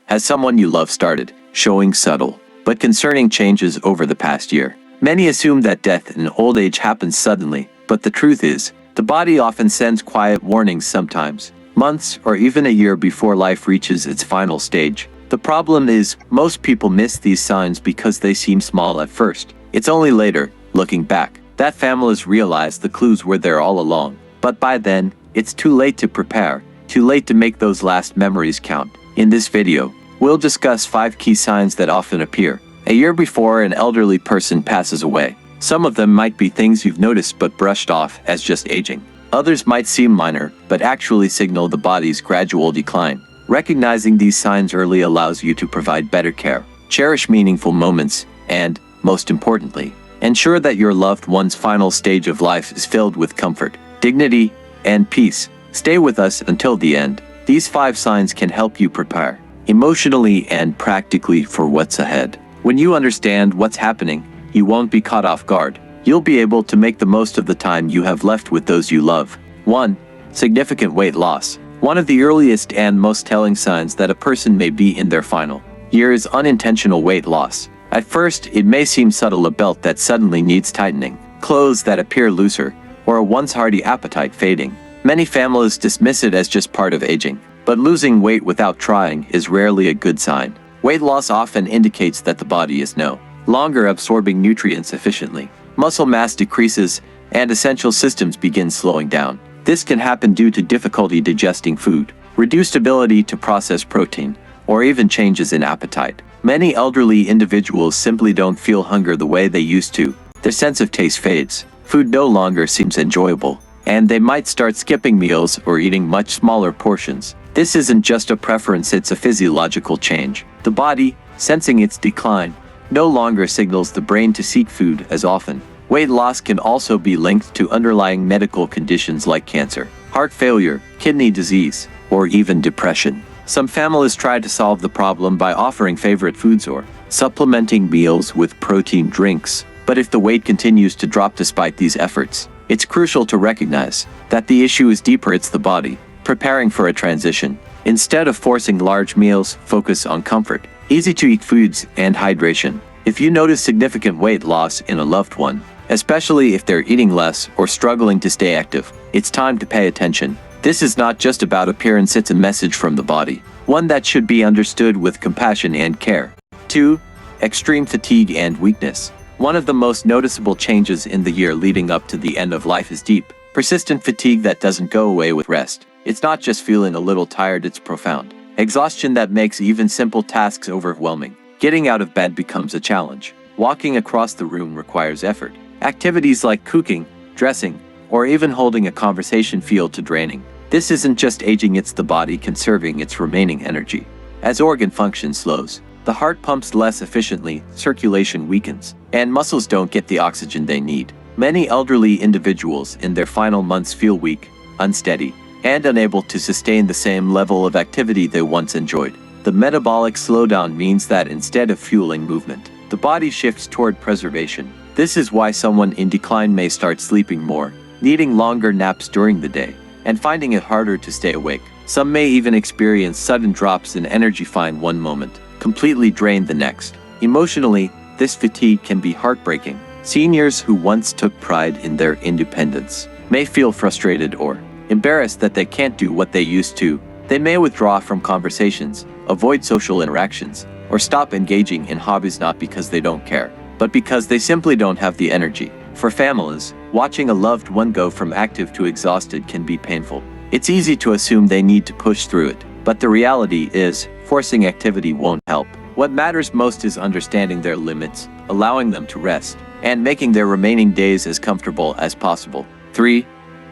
Has someone you love started showing subtle but concerning changes over the past year? Many assume that death and old age happens suddenly, but the truth is, the body often sends quiet warnings sometimes, months or even a year before life reaches its final stage. The problem is, most people miss these signs because they seem small at first. It's only later, looking back, that families realize the clues were there all along. But by then, it's too late to prepare, too late to make those last memories count. In this video, we'll discuss 5 key signs that often appear a year before an elderly person passes away. Some of them might be things you've noticed but brushed off as just aging. Others might seem minor, but actually signal the body's gradual decline. Recognizing these signs early allows you to provide better care, cherish meaningful moments, and, most importantly, ensure that your loved one's final stage of life is filled with comfort, dignity, and peace. Stay with us until the end. These 5 signs can help you prepare, emotionally and practically, for what's ahead. When you understand what's happening, you won't be caught off guard. You'll be able to make the most of the time you have left with those you love. 1. Significant weight loss. One of the earliest and most telling signs that a person may be in their final year is unintentional weight loss. At first, it may seem subtle: a belt that suddenly needs tightening, clothes that appear looser, or a once hearty appetite fading. Many families dismiss it as just part of aging, but losing weight without trying is rarely a good sign. Weight loss often indicates that the body is no longer absorbing nutrients efficiently. Muscle mass decreases, and essential systems begin slowing down. This can happen due to difficulty digesting food, reduced ability to process protein, or even changes in appetite. Many elderly individuals simply don't feel hunger the way they used to. Their sense of taste fades, food no longer seems enjoyable, and they might start skipping meals or eating much smaller portions. This isn't just a preference, it's a physiological change. The body, sensing its decline, no longer signals the brain to seek food as often. Weight loss can also be linked to underlying medical conditions like cancer, heart failure, kidney disease, or even depression. Some families try to solve the problem by offering favorite foods or supplementing meals with protein drinks. But if the weight continues to drop despite these efforts, it's crucial to recognize that the issue is deeper. It's the body preparing for a transition. Instead of forcing large meals, focus on comfort, easy-to-eat foods, and hydration. If you notice significant weight loss in a loved one, especially if they're eating less or struggling to stay active, it's time to pay attention. This is not just about appearance, it's a message from the body, one that should be understood with compassion and care. 2. Extreme fatigue and weakness. One of the most noticeable changes in the year leading up to the end of life is deep, persistent fatigue that doesn't go away with rest. It's not just feeling a little tired, it's profound exhaustion that makes even simple tasks overwhelming. Getting out of bed becomes a challenge. Walking across the room requires effort. Activities like cooking, dressing, or even holding a conversation feel too draining. This isn't just aging, it's the body conserving its remaining energy. As organ function slows, the heart pumps less efficiently, circulation weakens, and muscles don't get the oxygen they need. Many elderly individuals in their final months feel weak, unsteady, and unable to sustain the same level of activity they once enjoyed. The metabolic slowdown means that instead of fueling movement, the body shifts toward preservation. This is why someone in decline may start sleeping more, needing longer naps during the day, and finding it harder to stay awake. Some may even experience sudden drops in energy, fine one moment, completely drained the next. Emotionally, this fatigue can be heartbreaking. Seniors who once took pride in their independence may feel frustrated or embarrassed that they can't do what they used to. They may withdraw from conversations, avoid social interactions, or stop engaging in hobbies not because they don't care, but because they simply don't have the energy. For families, watching a loved one go from active to exhausted can be painful. It's easy to assume they need to push through it, but the reality is, forcing activity won't help. What matters most is understanding their limits, allowing them to rest, and making their remaining days as comfortable as possible. 3.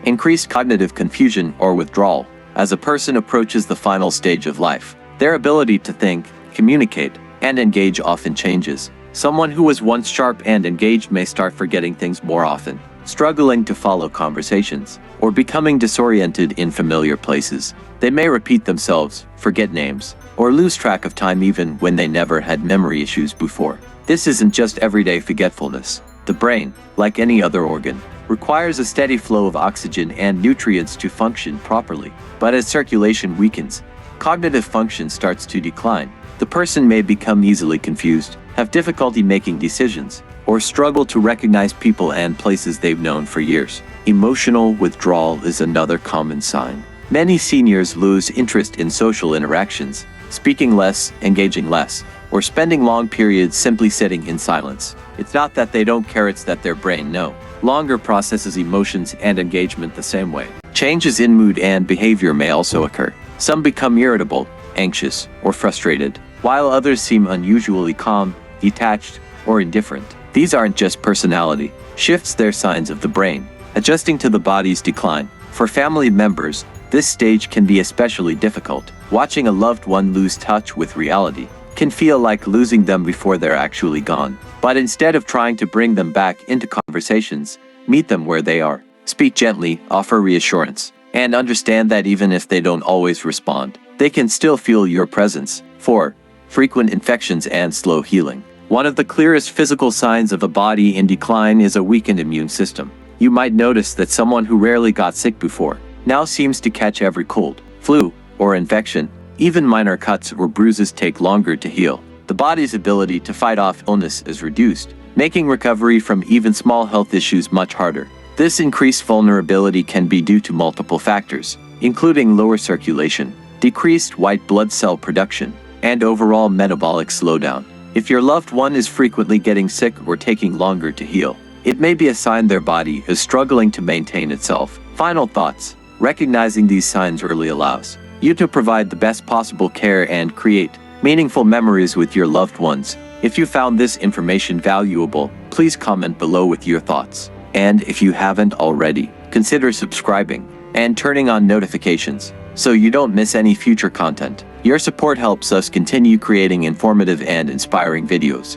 Increased cognitive confusion or withdrawal. As a person approaches the final stage of life, their ability to think, communicate, and engage often changes. Someone who was once sharp and engaged may start forgetting things more often, struggling to follow conversations, or becoming disoriented in familiar places. They may repeat themselves, forget names, or lose track of time even when they never had memory issues before. This isn't just everyday forgetfulness. The brain, like any other organ, requires a steady flow of oxygen and nutrients to function properly. But as circulation weakens, cognitive function starts to decline. The person may become easily confused, have difficulty making decisions, or struggle to recognize people and places they've known for years. Emotional withdrawal is another common sign. Many seniors lose interest in social interactions, speaking less, engaging less, or spending long periods simply sitting in silence. It's not that they don't care, it's that their brain no longer processes emotions and engagement the same way. Changes in mood and behavior may also occur. Some become irritable, anxious, or frustrated, while others seem unusually calm, detached, or indifferent. These aren't just personality shifts, they're signs of the brain adjusting to the body's decline. For family members, this stage can be especially difficult. Watching a loved one lose touch with reality can feel like losing them before they're actually gone. But instead of trying to bring them back into conversations, meet them where they are. Speak gently, offer reassurance, and understand that even if they don't always respond, they can still feel your presence. 4. Frequent infections and slow healing. One of the clearest physical signs of a body in decline is a weakened immune system. You might notice that someone who rarely got sick before now seems to catch every cold, flu, or infection. Even minor cuts or bruises take longer to heal. The body's ability to fight off illness is reduced, making recovery from even small health issues much harder. This increased vulnerability can be due to multiple factors, including lower circulation, decreased white blood cell production, and overall metabolic slowdown. If your loved one is frequently getting sick or taking longer to heal, it may be a sign their body is struggling to maintain itself. Final thoughts. Recognizing these signs early allows you to provide the best possible care and create meaningful memories with your loved ones. If you found this information valuable, please comment below with your thoughts. And if you haven't already, consider subscribing and turning on notifications so you don't miss any future content. Your support helps us continue creating informative and inspiring videos.